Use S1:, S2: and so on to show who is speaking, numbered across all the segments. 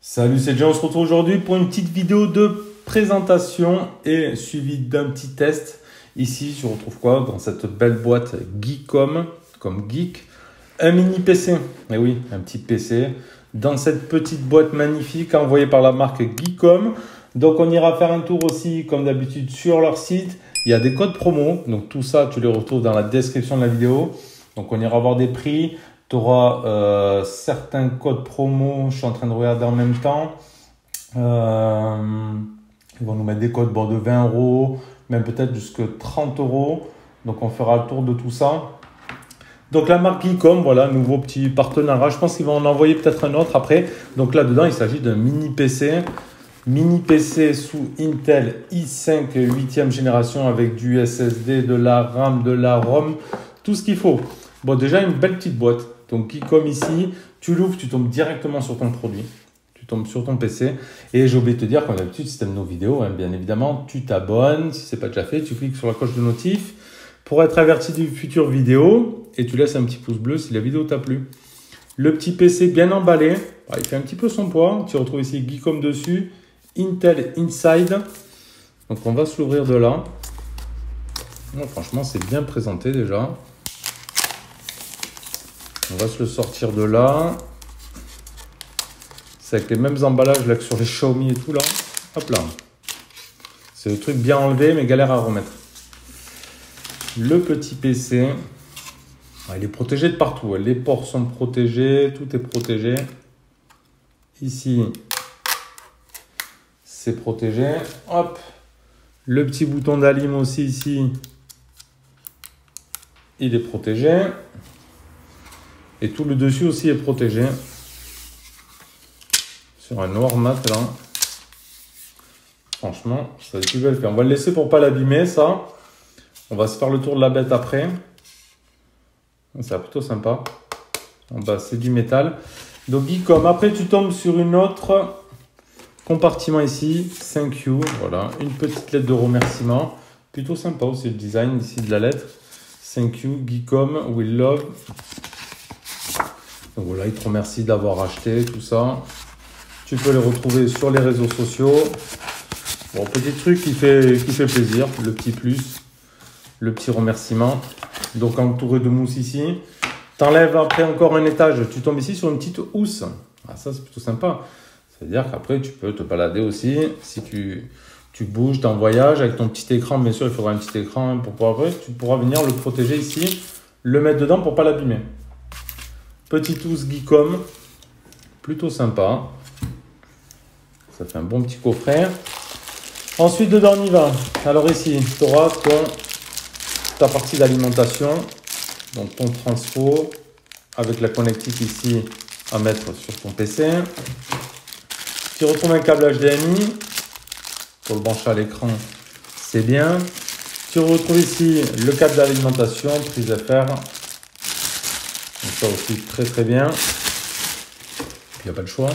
S1: Salut, c'est Jean, on se retrouve aujourd'hui pour une petite vidéo de présentation et suivi d'un petit test. Ici, je retrouve quoi? Dans cette belle boîte Geekom, comme geek, un mini PC. Et oui, un petit PC dans cette petite boîte magnifique envoyée par la marque Geekom. Donc, on ira faire un tour aussi, comme d'habitude, sur leur site. Il y a des codes promo. Donc, tout ça, tu les retrouves dans la description de la vidéo. Donc, on ira voir des prix. Tu auras certains codes promo, je suis en train de regarder en même temps. Ils vont nous mettre des codes de 20 €, même peut-être jusqu'à 30 €. Donc on fera le tour de tout ça. Donc la marque Geekom, voilà, nouveau petit partenariat. Je pense qu'ils vont en envoyer peut-être un autre après. Donc là-dedans, il s'agit d'un mini PC. Mini PC sous Intel i5 8e génération avec du SSD, de la RAM, de la ROM, tout ce qu'il faut. Bon, déjà une belle petite boîte. Donc, Geekom ici, tu l'ouvres, tu tombes directement sur ton produit. Tu tombes sur ton PC. Et j'ai oublié de te dire, comme d'habitude, si tu aimes nos vidéos, hein, bien évidemment, tu t'abonnes. Si ce n'est pas déjà fait, tu cliques sur la cloche de notif pour être averti des futures vidéos. Et tu laisses un petit pouce bleu si la vidéo t'a plu. Le petit PC bien emballé. Il fait un petit peu son poids. Tu retrouves ici Geekom dessus. Intel Inside. Donc, on va se l'ouvrir de là. Bon, franchement, c'est bien présenté déjà. On va se le sortir de là. C'est avec les mêmes emballages là que sur les Xiaomi et tout là. Hop là. C'est le truc bien enlevé mais galère à remettre. Le petit PC. Il est protégé de partout. Les ports sont protégés. Tout est protégé. Ici, c'est protégé. Hop. Le petit bouton d'allume aussi ici. Il est protégé. Et tout le dessus aussi est protégé. Sur un noir mat là. Franchement, ça est plus belle fait. On va le laisser pour ne pas l'abîmer ça. On va se faire le tour de la bête après. C'est plutôt sympa. En bas, c'est du métal. Donc Geekom. Après, tu tombes sur une autre compartiment ici. Thank you. Voilà. Une petite lettre de remerciement. Plutôt sympa aussi le design ici de la lettre. Thank you. Geekom. We love. Donc voilà, ils te remercient d'avoir acheté tout ça. Tu peux les retrouver sur les réseaux sociaux. Bon, petit truc qui fait plaisir, le petit plus, le petit remerciement. Donc entouré de mousse ici. T'enlèves après encore un étage, tu tombes ici sur une petite housse. Ah, ça c'est plutôt sympa. C'est-à-dire qu'après tu peux te balader aussi. Si tu bouges, tu es en voyage avec ton petit écran, bien sûr il faudra un petit écran pour pouvoir après, tu pourras venir le protéger ici, le mettre dedans pour ne pas l'abîmer. Petite housse Geekom, plutôt sympa. Ça fait un bon petit coffret. Ensuite, dedans, on y va. Alors ici, tu auras ta partie d'alimentation. Donc, ton transfo avec la connectique ici à mettre sur ton PC. Tu retrouves un câble HDMI pour le brancher à l'écran. C'est bien. Tu retrouves ici le câble d'alimentation, prise FR. Donc ça aussi très très bien. Il n'y a pas le choix.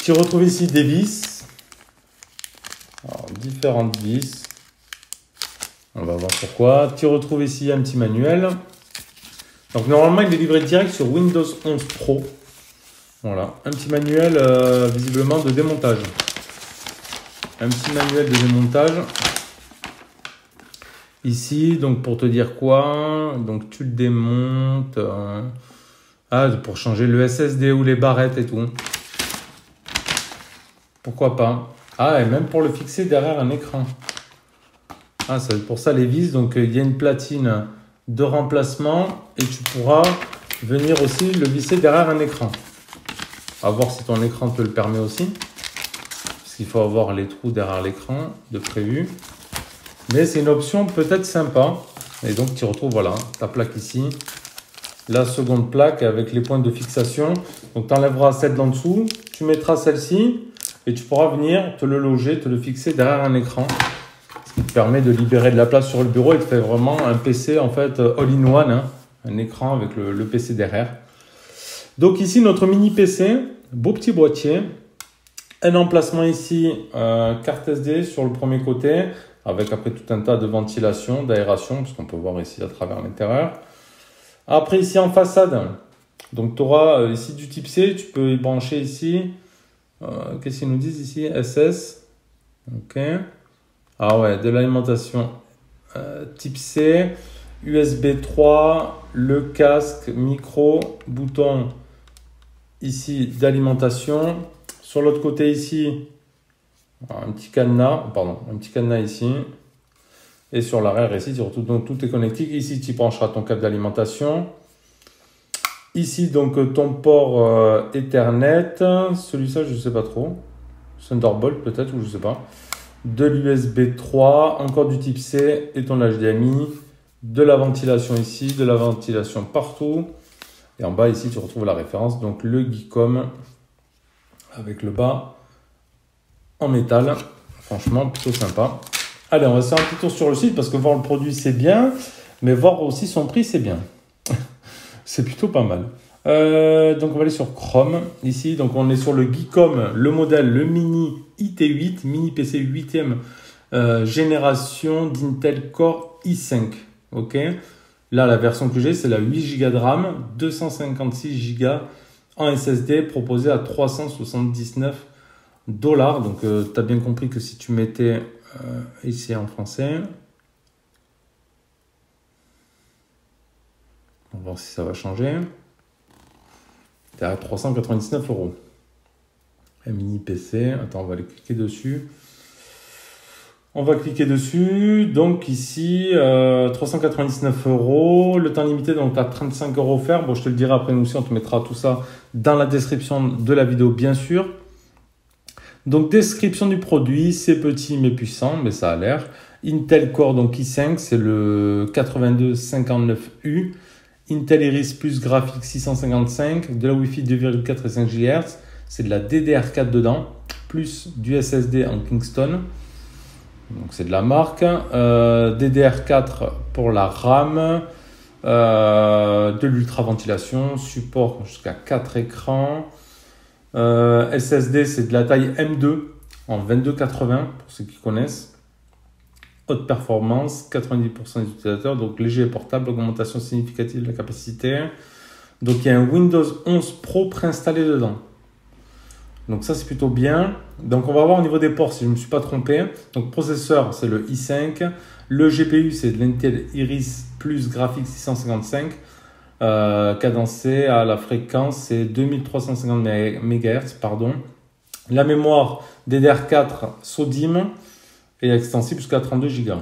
S1: Tu retrouves ici des vis. Alors, différentes vis. On va voir pourquoi. Tu retrouves ici un petit manuel. Donc normalement il est livré direct sur Windows 11 Pro. Voilà. Un petit manuel visiblement de démontage. Un petit manuel de démontage. Ici, donc pour te dire quoi, donc tu le démontes, pour changer le SSD ou les barrettes et tout. Pourquoi pas. Ah, et même pour le fixer derrière un écran. Ah, c'est pour ça les vis, donc il y a une platine de remplacement et tu pourras venir aussi le visser derrière un écran. À voir si ton écran te le permet aussi. Parce qu'il faut avoir les trous derrière l'écran de prévu. Mais c'est une option peut-être sympa. Et donc, tu retrouves voilà, ta plaque ici. La seconde plaque avec les points de fixation. Donc, tu enlèveras celle d'en dessous. Tu mettras celle-ci. Et tu pourras venir te le loger, te le fixer derrière un écran. Ce qui te permet de libérer de la place sur le bureau. Et te fait vraiment un PC en fait all-in-one. Hein, un écran avec le PC derrière. Donc ici, notre mini PC. Beau petit boîtier. Un emplacement ici, carte SD sur le premier côté, avec après tout un tas de ventilation, d'aération, parce qu'on peut voir ici à travers l'intérieur. Après ici en façade, donc tu auras ici du type C, tu peux y brancher ici. Qu'est-ce qu'ils nous disent ici? SS. Ok. Ah ouais, de l'alimentation type C, USB 3, le casque, micro, bouton ici d'alimentation. Sur l'autre côté ici, un petit cadenas ici. Et sur l'arrière ici, surtout, donc tout est connecté. Ici, tu brancheras ton câble d'alimentation. Ici, donc ton port Ethernet. Celui-là, je ne sais pas trop. Thunderbolt peut-être, ou je ne sais pas. De l'USB 3, encore du type C et ton HDMI. De la ventilation ici, de la ventilation partout. Et en bas ici, tu retrouves la référence. Donc le Geekom avec le bas en métal. Franchement, plutôt sympa. Allez, on va se faire un petit tour sur le site parce que voir le produit, c'est bien. Mais voir aussi son prix, c'est bien. C'est plutôt pas mal. Donc, on va aller sur Chrome. Ici, donc on est sur le Geekom, le modèle, le Mini IT8, Mini PC 8e génération d'Intel Core i5. Ok. Là, la version que j'ai, c'est la 8 Go de RAM, 256 Go en SSD, proposée à 379 $. Donc, tu as bien compris que si tu mettais ici en français, on va voir si ça va changer. Tu es à 399 €. Un mini PC. Attends, on va aller cliquer dessus. On va cliquer dessus. Donc ici, 399 €. Le temps limité, donc tu as 35 € offerts. Bon, je te le dirai après, nous aussi, on te mettra tout ça dans la description de la vidéo, bien sûr. Donc, description du produit, c'est petit mais puissant, mais ça a l'air. Intel Core, donc i5, c'est le 8259U. Intel Iris Plus graphique 655, de la Wi-Fi 2,4 et 5 GHz. C'est de la DDR4 dedans, plus du SSD en Kingston. Donc, c'est de la marque. DDR4 pour la RAM. De l'ultra-ventilation, support jusqu'à 4 écrans. SSD, c'est de la taille M2 en 2280 pour ceux qui connaissent. Haute performance, 90% des utilisateurs, donc léger et portable, augmentation significative de la capacité. Donc il y a un Windows 11 Pro préinstallé dedans. Donc ça c'est plutôt bien. Donc on va voir au niveau des ports si je ne me suis pas trompé. Donc processeur c'est le i5. Le GPU c'est de l'Intel Iris Plus graphique 655. Cadencé à la fréquence c'est 2350 MHz. Pardon. La mémoire DDR4 SODIMM et extensible jusqu'à 32 Go.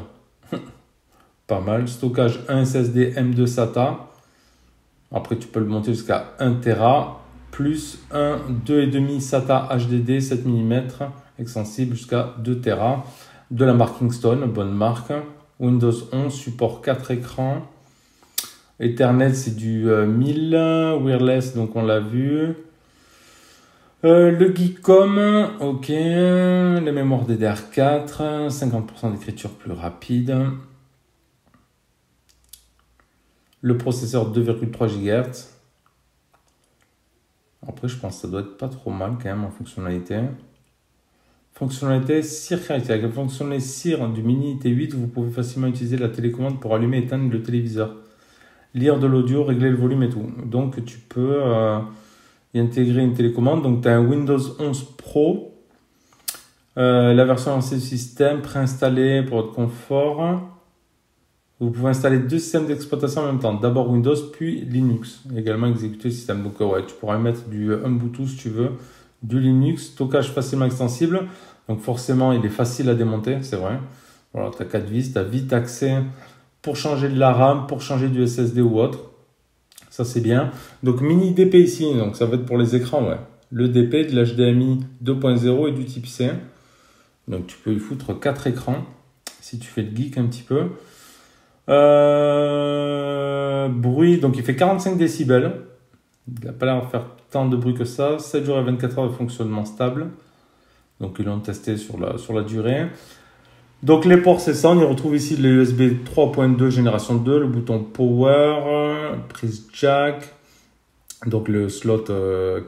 S1: Pas mal. Stockage 1 SSD M2 SATA. Après tu peux le monter jusqu'à 1 Tera. Plus un 2,5 SATA HDD 7 mm extensible jusqu'à 2 Tera. De la marque Kingston, bonne marque. Windows 11, support 4 écrans. Ethernet, c'est du 1000. Wireless, donc on l'a vu. Le Geekom, ok. La mémoire DDR4, 50% d'écriture plus rapide. Le processeur 2,3 GHz. Après, je pense que ça doit être pas trop mal quand même en fonctionnalité. Fonctionnalité CIR caractère. Avec la fonctionnalité CIR du Mini T8, vous pouvez facilement utiliser la télécommande pour allumer et éteindre le téléviseur. Lire de l'audio, régler le volume et tout. Donc, tu peux y intégrer une télécommande. Donc, tu as un Windows 11 Pro. La version ancienne du système préinstallée pour votre confort. Vous pouvez installer 2 systèmes d'exploitation en même temps. D'abord Windows, puis Linux. Également exécuter le système. Donc, ouais, tu pourras mettre du Ubuntu si tu veux. Du Linux. Stockage facilement extensible. Donc, forcément, il est facile à démonter. C'est vrai. Voilà, tu as 4 vis. Tu as vite accès pour changer de la RAM, pour changer du SSD ou autre. Ça, c'est bien. Donc, mini DP ici. Donc, ça va être pour les écrans, ouais. Le DP, de l'HDMI 2.0 et du type C. Donc, tu peux y foutre 4 écrans. Si tu fais le geek un petit peu. Bruit, donc il fait 45 décibels. Il n'a pas l'air de faire tant de bruit que ça. 7 jours et 24 heures de fonctionnement stable. Donc ils l'ont testé sur la durée. Donc les ports c'est ça. On y retrouve ici le USB 3.2 génération 2. Le bouton Power. Prise jack. Donc le slot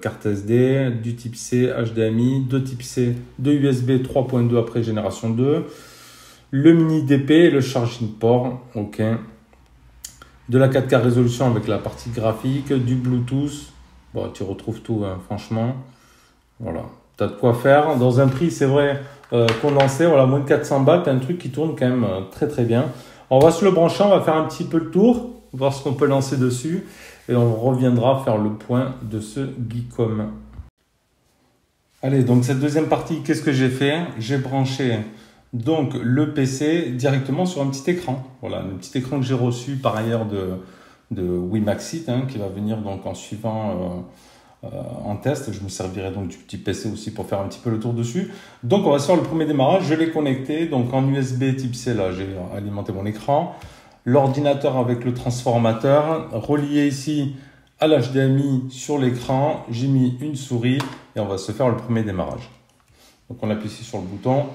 S1: carte SD. Du type C HDMI. De type C. De USB 3.2 après génération 2. le mini DP, le charging port, ok. De la 4K résolution avec la partie graphique, du Bluetooth. Bon, tu retrouves tout, hein, franchement. Voilà, tu as de quoi faire. Dans un prix, c'est vrai, condensé, voilà, moins de 400 balles, tu as un truc qui tourne quand même très très bien. On va se le brancher, on va faire un petit peu le tour, voir ce qu'on peut lancer dessus. Et on reviendra faire le point de ce Geekom. Allez, donc cette deuxième partie, qu'est-ce que j'ai fait? J'ai branché donc le PC directement sur un petit écran. Voilà, le petit écran que j'ai reçu par ailleurs de WiMaxit, hein, qui va venir donc en suivant en test. Je me servirai donc du petit PC aussi pour faire un petit peu le tour dessus. Donc on va faire le premier démarrage. Je l'ai connecté donc en USB type C. Là, j'ai alimenté mon écran, l'ordinateur avec le transformateur relié ici à l'HDMI sur l'écran. J'ai mis une souris et on va se faire le premier démarrage. Donc on appuie ici sur le bouton.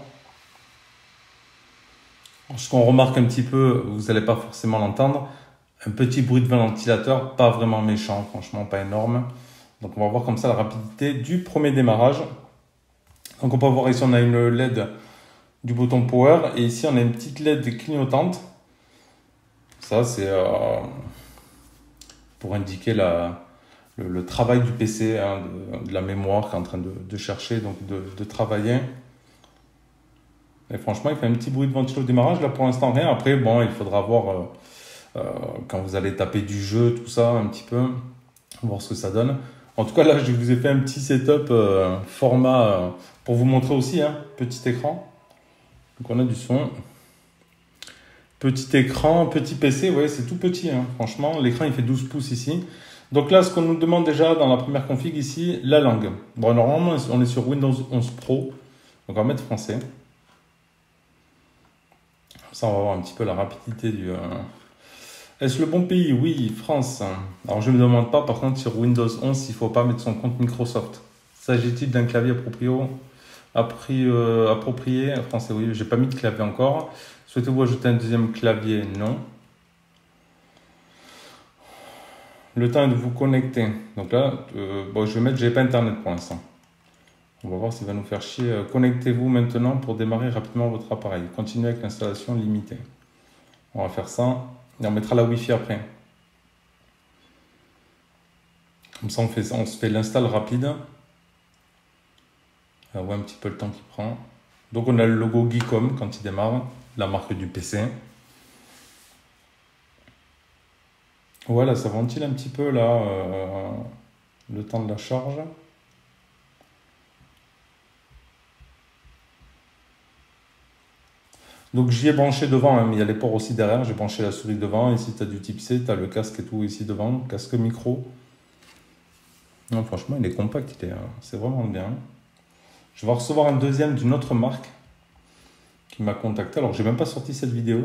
S1: Ce qu'on remarque un petit peu, vous n'allez pas forcément l'entendre, un petit bruit de ventilateur, pas vraiment méchant, franchement pas énorme. Donc on va voir comme ça la rapidité du premier démarrage. Donc on peut voir ici on a une LED du bouton power et ici on a une petite LED clignotante. Ça c'est pour indiquer le travail du PC, hein, de la mémoire qui est en train de chercher, donc de travailler. Et franchement, il fait un petit bruit de ventilo au démarrage. Là, pour l'instant, rien. Après, bon, il faudra voir quand vous allez taper du jeu, tout ça, un petit peu, voir ce que ça donne. En tout cas, là, je vous ai fait un petit setup format pour vous montrer aussi, hein, petit écran. Donc, on a du son. Petit écran, petit PC, vous voyez, c'est tout petit, hein. Franchement, l'écran, il fait 12 pouces ici. Donc là, ce qu'on nous demande déjà dans la première config ici, la langue. Bon, normalement, on est sur Windows 11 Pro. Donc, on va mettre français. Ça, on va voir un petit peu la rapidité du... Est-ce le bon pays? Oui, France. Alors, je ne me demande pas, par contre, sur Windows 11, il ne faut pas mettre son compte Microsoft. S'agit-il d'un clavier approprié? Français, oui. Je n'ai pas mis de clavier encore. Souhaitez-vous ajouter un deuxième clavier? Non. Le temps est de vous connecter. Donc là, bon, je vais mettre, j'ai pas Internet pour l'instant. On va voir s'il va nous faire chier. Connectez-vous maintenant pour démarrer rapidement votre appareil. Continuez avec l'installation limitée. On va faire ça. Et on mettra la Wi-Fi après. Comme ça, on se fait l'install rapide. On va voir un petit peu le temps qu'il prend. Donc, on a le logo Geekom quand il démarre. La marque du PC. Voilà, ça ventile un petit peu là. Le temps de la charge. Donc j'y ai branché devant, hein, mais il y a les ports aussi derrière. J'ai branché la souris devant. Ici, tu as du type C, tu as le casque et tout ici devant, casque micro. Non, franchement, il est compact, c'est vraiment bien. Je vais recevoir un deuxième d'une autre marque qui m'a contacté. Alors, j'ai même pas sorti cette vidéo.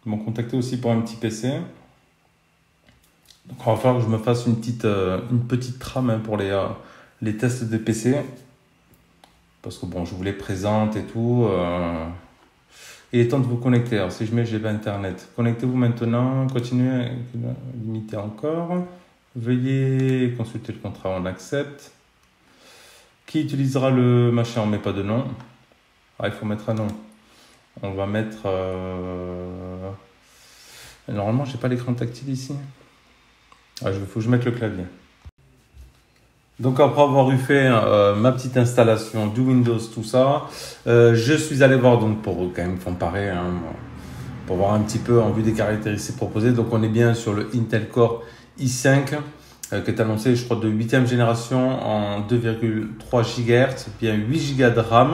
S1: Ils m'ont contacté aussi pour un petit PC. Donc, il va falloir que je me fasse une petite trame, hein, pour les tests de PC. Parce que bon, je vous les présente et tout. Il est temps de vous connecter. Alors, si je mets, j'ai pas Internet. Connectez-vous maintenant. Continuez. Limiter encore. Veuillez consulter le contrat. On accepte. Qui utilisera le machin? On met pas de nom. Ah, il faut mettre un nom. On va mettre... Normalement, j'ai pas l'écran tactile ici. Ah, faut que je mette le clavier. Donc après avoir eu fait ma petite installation du Windows, tout ça, je suis allé voir donc pour quand même comparer, hein, pour voir un petit peu en vue des caractéristiques proposées. Donc on est bien sur le Intel Core i5 qui est annoncé, je crois, de 8e génération en 2,3 GHz, bien 8 Go de RAM.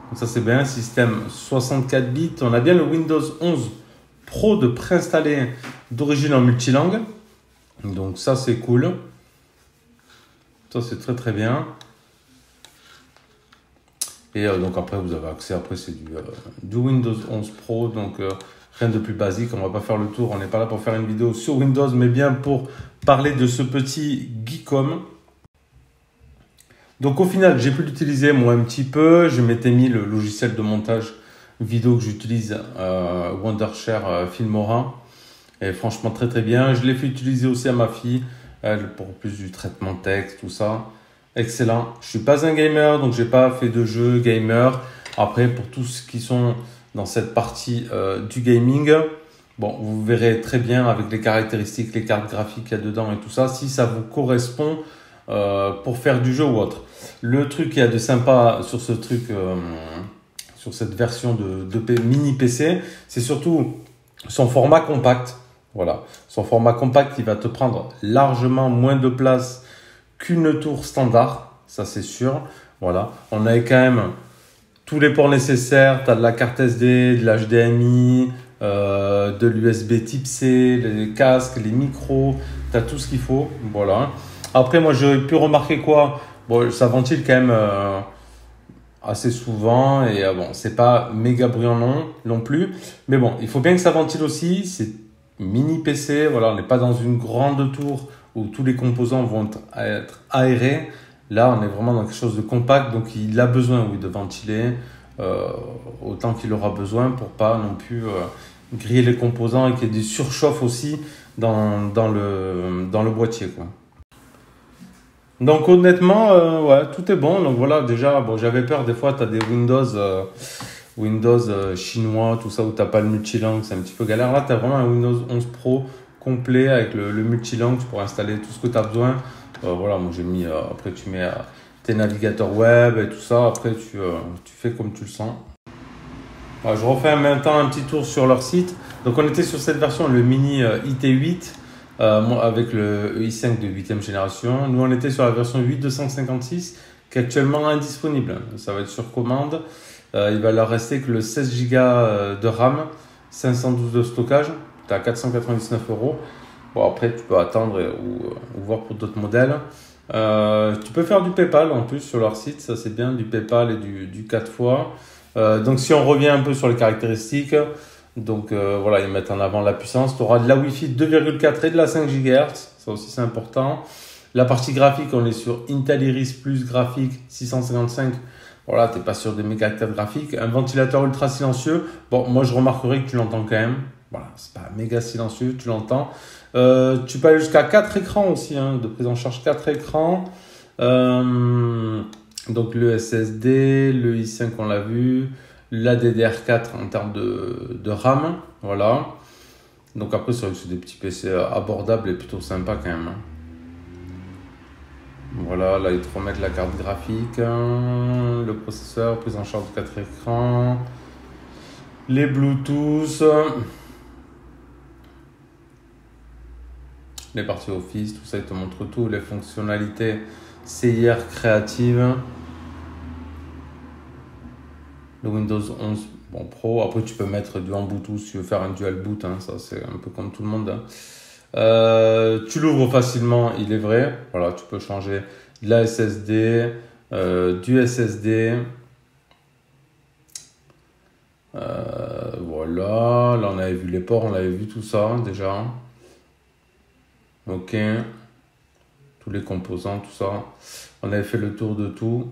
S1: Donc ça c'est bien, système 64 bits. On a bien le Windows 11 Pro de préinstallé d'origine en multilangue. Donc ça c'est cool. Ça, c'est très très bien. Et donc après, vous avez accès, après c'est du Windows 11 Pro, donc rien de plus basique. On va pas faire le tour, on n'est pas là pour faire une vidéo sur Windows, mais bien pour parler de ce petit Geekom. Donc au final, j'ai pu l'utiliser moi un petit peu. Je m'étais mis le logiciel de montage vidéo que j'utilise, Wondershare Filmora. Et franchement, très très bien. Je l'ai fait utiliser aussi à ma fille. Pour plus du traitement de texte, tout ça. Excellent. Je suis pas un gamer, donc j'ai pas fait de jeu gamer. Après, pour tous ceux qui sont dans cette partie du gaming. Bon, vous verrez très bien avec les caractéristiques, les cartes graphiques qu'il y a dedans et tout ça, si ça vous correspond pour faire du jeu ou autre. Le truc qu'il y a de sympa sur ce truc, sur cette version de mini PC, c'est surtout son format compact. Voilà, son format compact, il va te prendre largement moins de place qu'une tour standard, ça c'est sûr. Voilà, on a quand même tous les ports nécessaires, tu as de la carte SD, de l'HDMI, de l'USB type C, les casques, les micros, tu as tout ce qu'il faut. Voilà. Après, moi, j'ai pu remarquer quoi? Bon, ça ventile quand même assez souvent et bon, c'est pas méga bruyant non plus. Mais bon, il faut bien que ça ventile aussi. C'est mini PC, voilà, on n'est pas dans une grande tour où tous les composants vont être aérés. Là, on est vraiment dans quelque chose de compact, donc il a besoin, oui, de ventiler autant qu'il aura besoin pour pas non plus griller les composants et qu'il y ait des surchauffes aussi dans le boîtier, quoi. Donc honnêtement, ouais, tout est bon. Donc voilà, déjà, bon, j'avais peur, des fois, tu as des Windows chinois, tout ça, où tu n'as pas le multilangue, c'est un petit peu galère. Là, tu as vraiment un Windows 11 Pro complet avec le multilangue, tu pourras installer tout ce que tu as besoin. Voilà, moi j'ai mis, après tu mets tes navigateurs web et tout ça, après tu fais comme tu le sens. Voilà, je refais maintenant un petit tour sur leur site. Donc on était sur cette version, le mini IT8, avec le i5 de 8e génération. Nous on était sur la version 8256 qui est actuellement indisponible. Ça va être sur commande. Il va leur rester que le 16 Go de RAM, 512 de stockage. Tu as 499 €. Bon, après, tu peux attendre ou voir pour d'autres modèles. Tu peux faire du PayPal en plus sur leur site. Ça, c'est bien, du PayPal et du 4 fois. Donc, si on revient un peu sur les caractéristiques, donc voilà, ils mettent en avant la puissance. Tu auras de la Wi-Fi 2,4 et de la 5 GHz. Ça aussi, c'est important. La partie graphique, on est sur Intel Iris Plus graphique 655. Voilà, tu n'es pas sur des méga cartes graphiques. Un ventilateur ultra silencieux. Bon, moi, je remarquerai que tu l'entends quand même. Voilà, c'est pas méga silencieux, tu l'entends. Tu peux aller jusqu'à 4 écrans aussi, hein, de prise en charge 4 écrans. Donc le SSD, le i5 on l'a vu, la DDR4 en termes de RAM. Voilà. Donc après, c'est des petits PC abordables et plutôt sympa quand même, hein. Voilà, là ils te remettent la carte graphique, hein, le processeur, prise en charge de 4 écrans, les Bluetooth, les parties Office, tout ça, ils te montrent tout, les fonctionnalités CIR créatives, le Windows 11 bon, Pro. Après, tu peux mettre du en Bluetooth si tu veux faire un dual boot, hein, ça c'est un peu comme tout le monde, hein. Tu l'ouvres facilement, il est vrai. Voilà, tu peux changer de la SSD, du SSD. Voilà, là on avait vu les ports, on avait vu tout ça déjà. Ok, tous les composants, tout ça. On avait fait le tour de tout.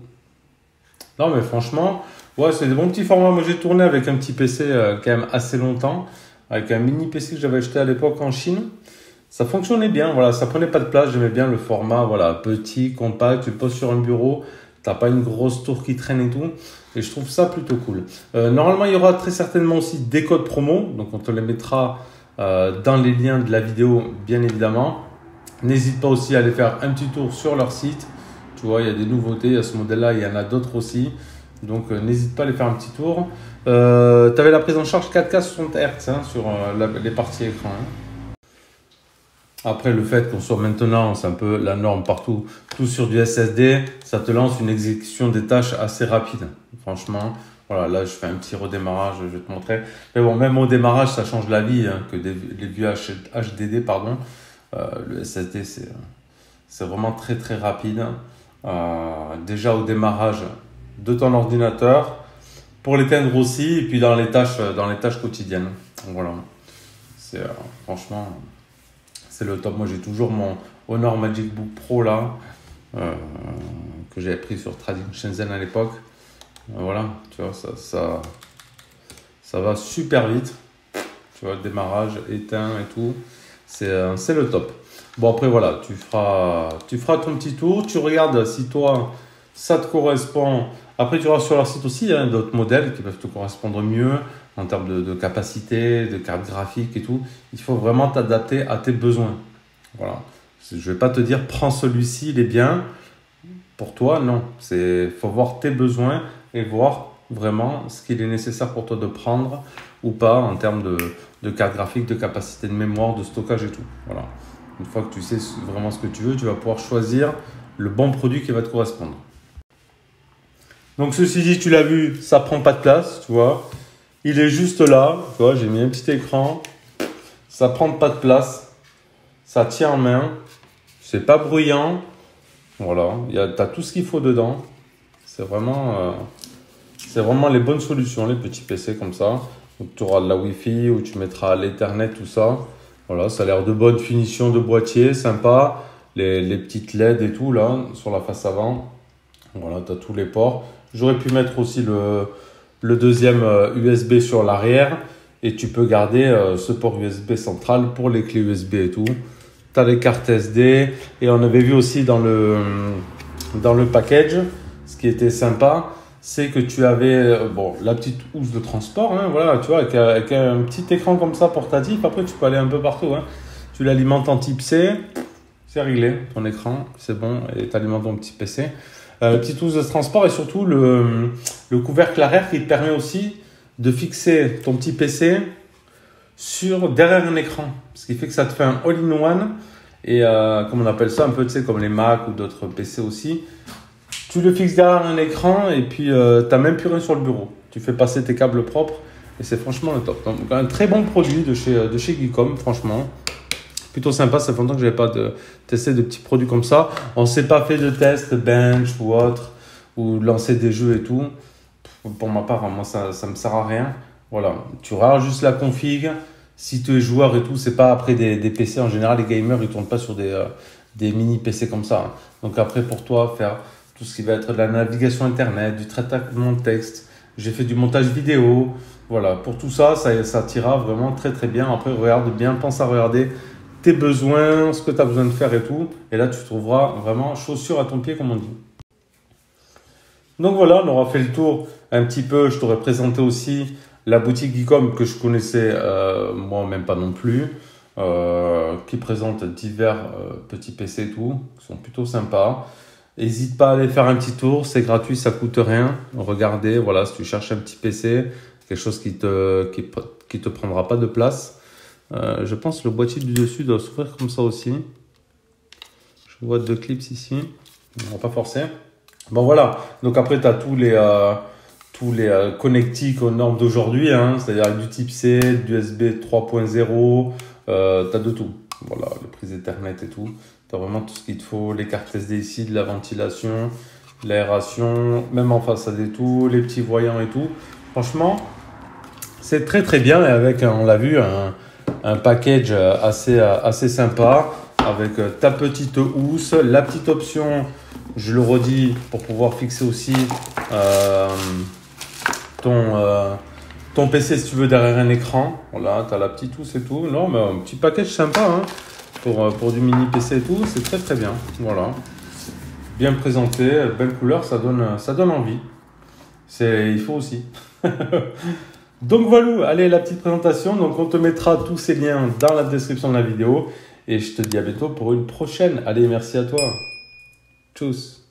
S1: Non mais franchement, ouais, c'est des bons petits formats. Moi j'ai tourné avec un petit PC quand même assez longtemps, avec un mini PC que j'avais acheté à l'époque en Chine. Ça fonctionnait bien, voilà, ça prenait pas de place, j'aimais bien le format, voilà, petit, compact, tu le poses sur un bureau, t'as pas une grosse tour qui traîne et tout, et je trouve ça plutôt cool. Normalement, il y aura très certainement aussi des codes promo, donc on te les mettra dans les liens de la vidéo, bien évidemment. N'hésite pas aussi à aller faire un petit tour sur leur site, tu vois, il y a des nouveautés, il y a ce modèle-là, il y en a d'autres aussi, donc n'hésite pas à aller faire un petit tour. Tu avais la prise en charge 4K 60 Hz hein, sur les parties écran, hein. Après, le fait qu'on soit maintenant, c'est un peu la norme partout, tout sur du SSD, ça te lance une exécution des tâches assez rapide. Franchement, voilà, là, je fais un petit redémarrage, je vais te montrer. Mais bon, même au démarrage, ça change la vie, hein, que les vieux HDD, pardon. Le SSD, c'est vraiment très, très rapide. Déjà au démarrage de ton ordinateur, pour l'éteindre aussi, et puis dans les tâches quotidiennes. Donc, voilà, c'est franchement... C'est le top. Moi, j'ai toujours mon Honor Magic Book Pro là, que j'avais pris sur Trading Shenzhen à l'époque. Voilà, tu vois, ça va super vite. Tu vois, démarrage, éteint et tout. C'est le top. Bon, après, voilà, tu feras ton petit tour. Tu regardes si toi, ça te correspond Après, tu auras sur leur site aussi hein, d'autres modèles qui peuvent te correspondre mieux en termes de capacité, de carte graphique et tout. Il faut vraiment t'adapter à tes besoins. Voilà. Je ne vais pas te dire prends celui-ci, il est bien. Pour toi, non. Il faut voir tes besoins et voir vraiment ce qu'il est nécessaire pour toi de prendre ou pas en termes de carte graphique, de capacité de mémoire, de stockage et tout. Voilà. Une fois que tu sais vraiment ce que tu veux, tu vas pouvoir choisir le bon produit qui va te correspondre. Donc ceci dit, tu l'as vu, ça prend pas de place, tu vois. Il est juste là, tu vois, j'ai mis un petit écran. Ça prend pas de place. Ça tient en main. C'est pas bruyant. Voilà, tu as tout ce qu'il faut dedans. C'est vraiment les bonnes solutions, les petits PC comme ça. Donc, tu auras de la Wi-Fi où tu mettras l'Ethernet, tout ça. Voilà, ça a l'air de bonne finition de boîtier, sympa. Les petites LED et tout là, sur la face avant. Voilà, tu as tous les ports. J'aurais pu mettre aussi le deuxième USB sur l'arrière. Et tu peux garder ce port USB central pour les clés USB et tout. Tu as les cartes SD. Et on avait vu aussi dans le package, ce qui était sympa, c'est que tu avais la petite housse de transport. Hein, voilà, tu vois, avec un petit écran comme ça portatif. Après, tu peux aller un peu partout. Hein. Tu l'alimentes en type C. C'est réglé, ton écran. C'est bon. Et tu alimentes ton petit PC. Petite housse de transport et surtout le couvercle arrière qui te permet aussi de fixer ton petit PC derrière un écran. Ce qui fait que ça te fait un all-in-one. Et comme on appelle ça, un peu comme les Mac ou d'autres PC aussi. Tu le fixes derrière un écran et puis tu n'as même plus rien sur le bureau. Tu fais passer tes câbles propres et c'est franchement le top. Donc un très bon produit de chez Geekom, franchement. Plutôt sympa, ça fait longtemps que je n'avais pas testé de petits produits comme ça. On ne s'est pas fait de test bench ou autre, ou lancer des jeux et tout. Pour ma part, moi, ça ne me sert à rien. Voilà, tu rares juste la config. Si tu es joueur et tout, c'est pas après des PC. En général, les gamers, ils ne tournent pas sur des mini PC comme ça. Donc après, pour toi, faire tout ce qui va être de la navigation Internet, du traitement de texte. J'ai fait du montage vidéo. Voilà, pour tout ça, ça t'ira vraiment très très bien. Après, regarde bien, pense à regarder tes besoins, ce que tu as besoin de faire et tout. Et là, tu trouveras vraiment chaussure à ton pied, comme on dit. Donc voilà, on aura fait le tour un petit peu. Je t'aurais présenté aussi la boutique Geekom que je connaissais moi même pas non plus, qui présente divers petits PC et tout, qui sont plutôt sympas. N'hésite pas à aller faire un petit tour, c'est gratuit, ça coûte rien. Regardez, voilà, si tu cherches un petit PC, quelque chose qui te prendra pas de place. Je pense que le boîtier du dessus doit s'ouvrir comme ça aussi. Je vois deux clips ici. On va pas forcer. Bon voilà. Donc après tu as tous les connectiques aux normes d'aujourd'hui, hein, c'est-à-dire avec du type C, du USB 3.0, tu as de tout. Voilà, les prises Ethernet et tout. Tu as vraiment tout ce qu'il te faut, les cartes SD ici, de la ventilation, l'aération, même en façade et tout, les petits voyants et tout. Franchement, c'est très très bien et avec, on l'a vu, un package assez sympa avec ta petite housse, la petite option, je le redis, pour pouvoir fixer aussi ton PC si tu veux derrière un écran. Voilà, tu as la petite housse et tout. Non, mais un petit package sympa hein, pour du mini PC et tout, c'est très très bien. Voilà, bien présenté, belle couleur, ça donne envie. Il faut aussi. Donc voilà, allez, la petite présentation. Donc on te mettra tous ces liens dans la description de la vidéo. Et je te dis à bientôt pour une prochaine. Allez, merci à toi. Tchuss.